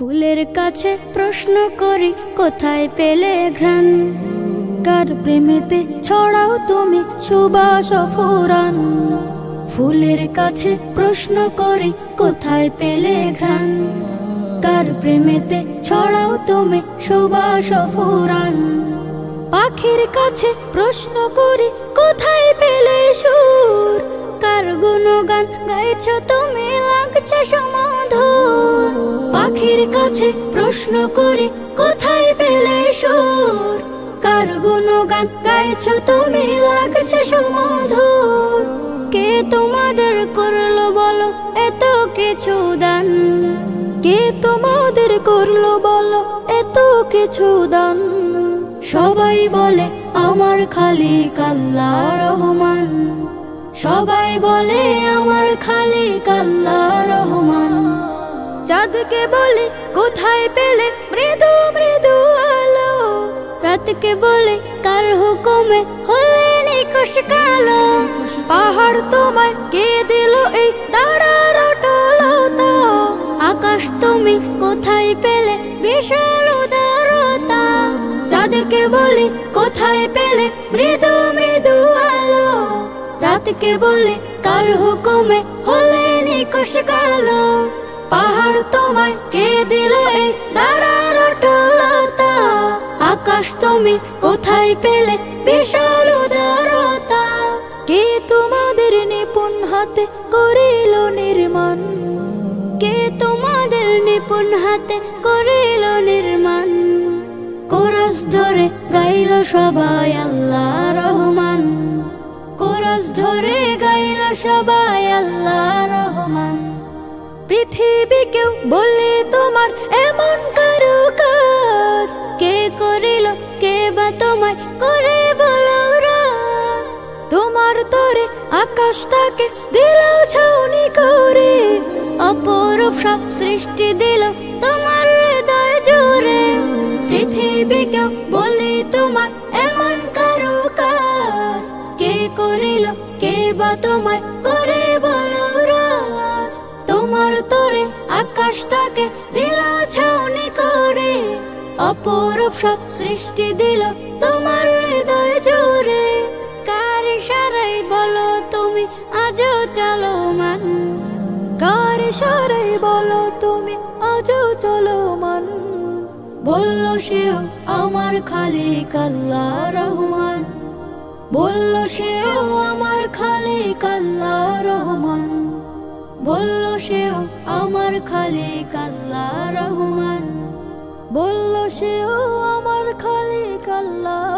ফুলের কাছে প্রশ্ন করি কোথায় পেলে ঘ্রাণ, কার প্রেমেতে ছড়াও তুমি সুবাস ফুরান। ফুলের কাছে প্রশ্ন করি কোথায় পেলে ঘ্রাণ, কার প্রেমেতে ছড়াও তুমি সুবাস ফুরান। পাখির কাছে প্রশ্ন করি কোথায় পেলে সুর, কার গুণগান গাইছো তুমি লাগছে সুমধুর। পাখির কাছে প্রশ্ন করি কোথায় পেলে সুর, কার গুণগান গাইছো তুমি লাগছে সুমধুর। কে তোমাদের করলো বলো এত কিছু দান, কে তোমাদের করলো বলো এত কিছু দান। সবাই বলে আমার খালিক আল্লাহ রহমান, সবাই বলে আমার খালিক আল্লাহ রহমান। চাঁদকে বলে কোথায় পেলে মৃদু মৃদু আলো, রাতকে বলে কার হুকুমে হলে নিকুশ কালো। পাহাড় তোমায় কে দিল এই দাঁড়ার অটলতা, আকাশ তুমি কোথায় পেলে বিশাল উদারতা। চাঁদকে বলে কোথায় পেলে মৃদু মৃদু আলো, রাতকে বলে কার হুকুমে হলে নিকুশ কালো। পাহাড় তোমায় কে দিল এই দাঁড়ার অটলতা, আকাশ তুমি কোথায় পেলে বিশাল উদারতা। কে তোমাদের নিপুণ হাতে করিল নির্মাণ, কে তোমাদের নিপুণ হাতে করিল নির্মাণ। কোরাস ধরে গাইল সবাই আল্লাহ রহমান, কোরাস ধরে গাইল সবাই আল্লাহ রহমান। পৃথিবীকেও বলে তোমার এমন কারুকাজ, কে করিল কে বা তোমায় করে বলো রাজ। তোমার তরে আকাশটাকে দিল ছাউনি করে, অপরূপ সব সৃষ্টি দিল তোমার হৃদয় জুড়ে। পৃথিবীকেও বলে তোমার এমন কারুকাজ, কে করিল কে বা তোমায় করে বলো রাজ। তোমার তরে আকাশটাকে দিল ছাউনি করে, অপরূপ সব সৃষ্টি দিল তোমার হৃদয় জুড়ে। কার ইশারায় বলো তুমি আজও চলমান, কার ইশারায় বলো তুমি আজও চলমান। বলল সেও আমার খালিক আল্লাহ রহমান, বলল সেও আমার খালিক আল্লাহ রহমান। বলল সেও আমার খালিক আল্লাহ রহমান, বলল সেও আমার খালিক আল্লাহ